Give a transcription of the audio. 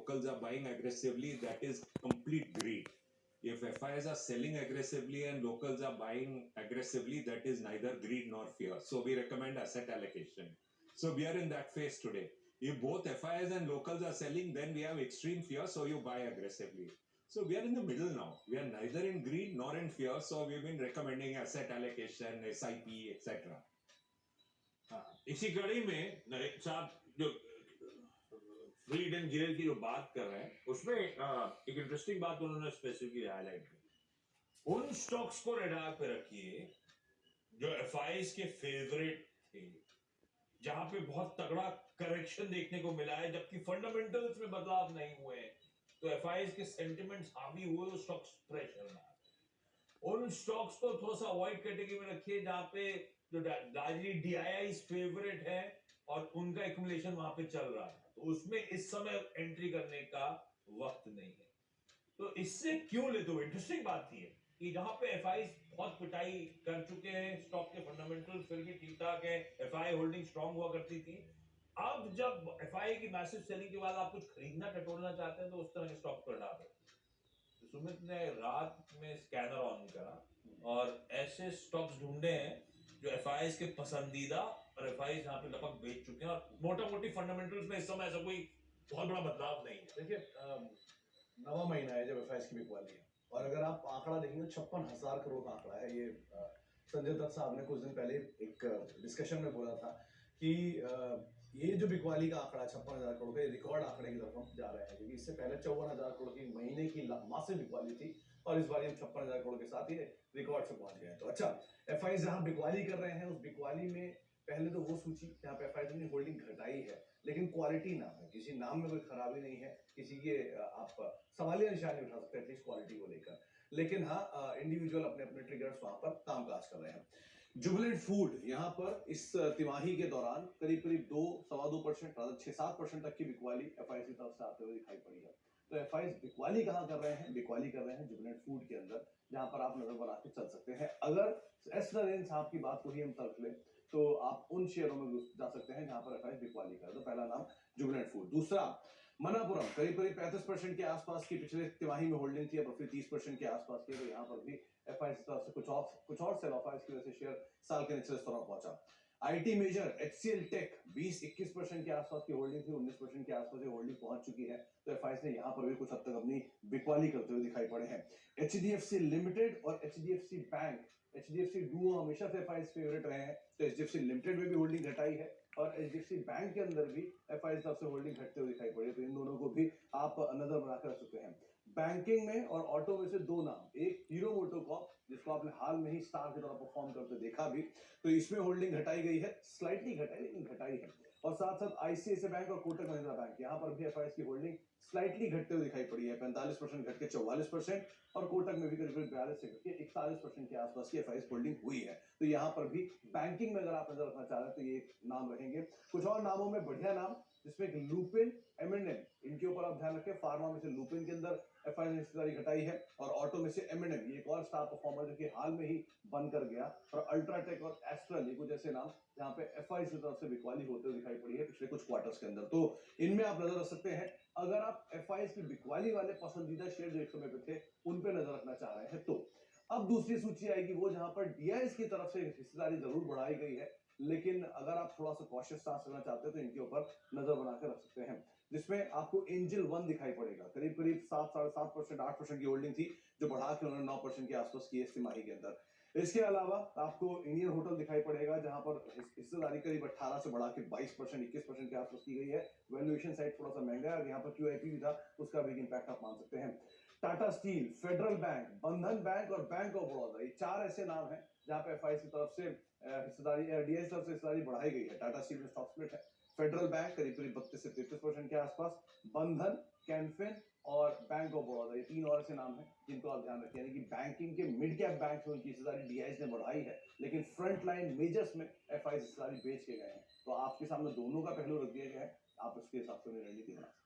locals are buying aggressively, that is complete greed. If FIs are selling aggressively and locals are buying aggressively, that is neither greed nor fear. So we recommend asset allocation. So we are in that phase today. If both FIs and locals are selling, then we have extreme fear, so you buy aggressively. So we are in the middle now. We are neither in greed nor in fear, so we've been recommending asset allocation, SIP, etc. हाँ, इसी कड़ी में नरेश साहब जो freed and jail की जो बात कर रहे हैं उसमें एक इंटरेस्टिंग बात उन्होंने स्पेसिफिकली हाईलाइट की। उन स्टॉक्स को रडार पे रखिए जो एफआईज के फेवरेट थे, जहां पे बहुत तगड़ा करेक्शन देखने को मिला है जबकि फंडामेंटल्स में बदलाव नहीं हुए हैं, तो एफआईज के सेंटिमेंट्स हावी हुए, वो स्टॉक्स प्रेशर में आते हैं। उन स्टॉक्स को थोड़ा सा अवॉइड कैटेगरी में रखिए जहां पे जो लार्जली डीआईआई फेवरेट है और उनका एक्यूमुलेशन वहां पे चल रहा है, तो उसमें इस समय एंट्री करने का वक्त नहीं है। तो इससे क्यों लेते हो? इंटरेस्टिंग बात थी कि जहां पे एफआई बहुत पिटाई कर चुके हैं, स्टॉक के फंडामेंटल फिर भी ठीक ठाक है, एफआई होल्डिंग स्ट्रांग हुआ करती थी। अब जब एफआई की मैसिव सेलिंग के बाद आप कुछ खरीदना टटोलना चाहते हैं तो उस तरह के स्टॉक पर डाल रहे हैं। तो सुमित ने रात में स्कैनर ऑन करा और ऐसे स्टॉक्स ढूंढे हैं जो एफआई के पसंदीदा और एफआई यहाँ पे लगभग बेच चुके हैं और मोटा मोटी फंडामेंटल्स में इस समय ऐसा कोई बहुत बड़ा बदलाव नहीं है। देखिए, नवा महीना है जब एफआईएस की बिकवाली है, और अगर आप आंकड़ा देखेंगे 56,000 करोड़ का आंकड़ा है ये। संजय दत्त साहब ने कुछ दिन पहले एक डिस्कशन में बोला था कि ये जो बिकवाली का आंकड़ा 56,000 करोड़ का, ये रिकॉर्ड आंकड़े की तरफ हम जा रहे हैं, क्योंकि इससे पहले 54,000 करोड़ की महीने की मासिक बिकवाली थी और इस बार हम 56,000 करोड़ के साथ ही रिकॉर्ड से पहुंच गए हैं। तो अच्छा, एफआई जहां बिकवाली कर रहे हैं, उस बिकवाली में पहले तो वो सूची जहाँ पे एफआई ने होल्डिंग घटाई है, लेकिन क्वालिटी नाम है, किसी नाम में कोई खराबी नहीं है, किसी के आप सवालिया निशान उठा सकते हैं एटलीस्ट क्वालिटी को लेकर। लेकिन हाँ, इंडिविजुअल अपने अपने ट्रिगर्स वहां पर कामकाज कर रहे हैं। जुबिलेंट फूड यहाँ पर इस तिमाही के दौरान करीब करीब 2-2.25%, 6-7% तक की बिकवाली एफआई की तरफ से आते हुए दिखाई पड़ी है। तो एफआई बिकवाली कहाँ कर रहे हैं? बिकवाली कर रहे हैं जुबिलेंट फूड के अंदर, जहां पर आप नजर बना के चल सकते हैं। अगर एस नरेन साहब की बात को ही हम तर्क लें तो आप उन शेयरों में जा सकते हैं जहां पर एफआई बिकवाली कर। तो पहला नाम जुबिलेंट फूड। दूसरा मनापुरम, करीब करीब 35% के आसपास की पिछले तिमाही में होल्डिंग थी, अब फिर 30% के आसपास की। तो यहाँ पर भी एफआई की तरफ से कुछ और सेल ऑफ की वजह से शेयर साल के निचले स्तरों पर पहुंचा। आईटी मेजर एचसीएल टेक 20-21% के आसपास की होल्डिंग थी, 19% के आसपास की होल्डिंग पहुंच चुकी है। तो एफआई ने यहां पर भी कुछ हद तक अपनी बिकवाली करते हुए दिखाई पड़े हैं। एचडीएफसी लिमिटेड और एचडीएफसी बैंक, एचडीएफसी डुओ हमेशा से एफआई फेवरेट रहे हैं, तो एचडीएफसी लिमिटेड में भी होल्डिंग घटाई है और एचडीएफसी बैंक के अंदर भी एफआई तरफ से होल्डिंग घटते हुए दिखाई पड़ी है। तो इन दोनों को भी आप नजर बनाकर रख सकते हैं। बैंकिंग में और ऑटो में से दो नाम, एक हीरो मोटोकॉर्प जिसको आपने हाल में ही स्टार की तरह परफॉर्म करते देखा भी, तो इसमें होल्डिंग घटाई गई है, स्लाइटली घटाई लेकिन घटाई है। और साथ साथ आईसीआईसीआई बैंक और कोटक महिंद्रा बैंक, यहां पर भी एफआई की होल्डिंग स्लाइटली घटते हुए दिखाई पड़ी है। 45% घट के 44%, और कोटक में भी करीब 42 से घट के 41% के आसपास की एफआई होल्डिंग हुई है। तो यहां पर भी बैंकिंग में अगर आप नजर रखना चाह रहे हैं तो ये नाम रहेंगे। कुछ और नामों में बढ़िया नाम, जिसमें लुपिन, एमएनएम, इनके ऊपर आप ध्यान रखें। फार्मा में से लुपिन के अंदर एफआई ने हिस्सेदारी घटाई है, और ऑटो में से एमएनएम, ये एक और स्टार परफॉर्मर जो कि हाल में ही बंद कर गया, और अल्ट्राटेक और एस्ट्रल, ये कुछ ऐसे नाम जहां पे एफआई की तरफ से बिकवाली होते हुए दिखाई पड़ी है पिछले कुछ क्वार्टर्स के अंदर। तो इनमें आप नजर रख सकते हैं अगर आप एफआई की बिकवाली वाले पसंदीदा शेयर जो एक समय पे थे उन पे नजर रखना चाह रहे हैं। तो अब दूसरी सूची आएगी वो जहां पर डीआईएस की तरफ से हिस्सेदारी जरूर बढ़ाई गई है, लेकिन अगर आप थोड़ा सा कॉशियस स्टांस लेना चाहते हैं तो इनके ऊपर नजर बनाकर रख सकते हैं, जिसमें आपको एंजल वन दिखाई पड़ेगा। करीब करीब 7-7.5%, 8% की होल्डिंग थी, जो बढ़ा के उन्होंने 9% के आसपास की इस तिमाही के अंदर। इसके अलावा आपको इंडियन होटल दिखाई पड़ेगा, जहां पर हिस्सेदारी करीब 18 से बढ़ा के 22%, 21% के आसपास की गई है। वैल्यूएशन साइड थोड़ा सा महंगा है, और यहाँ पर क्यूआईपी भी था, उसका भी इम्पैक्ट आप मान सकते हैं। टाटा स्टील, फेडरल बैंक, बंधन बैंक और बैंक ऑफ बड़ौदा, ये चार ऐसे नाम हैं जहां पे एफआई की तरफ से हिस्सेदारी, डीआईएस तरफ से हिस्सेदारी बढ़ाई गई है। टाटा स्टील में स्टॉक स्प्लिट है। फेडरल बैंक करीब करीब 32 से 33% के आसपास, बंधन, कैनफिन और बैंक ऑफ बड़ौदा, ये तीन और ऐसे नाम हैं जिनको आप ध्यान रखें। यानी कि बैंकिंग के मिड कैप बैंक में उनकी हिस्सेदारी डीआईएस ने बढ़ाई है, लेकिन फ्रंट लाइन मेजर्स में एफआई हिस्सेदारी बेच के गए हैं। तो आपके सामने दोनों का पहलू रख दिया गया है, आप उसके हिसाब से रणनीति बना सकते हैं।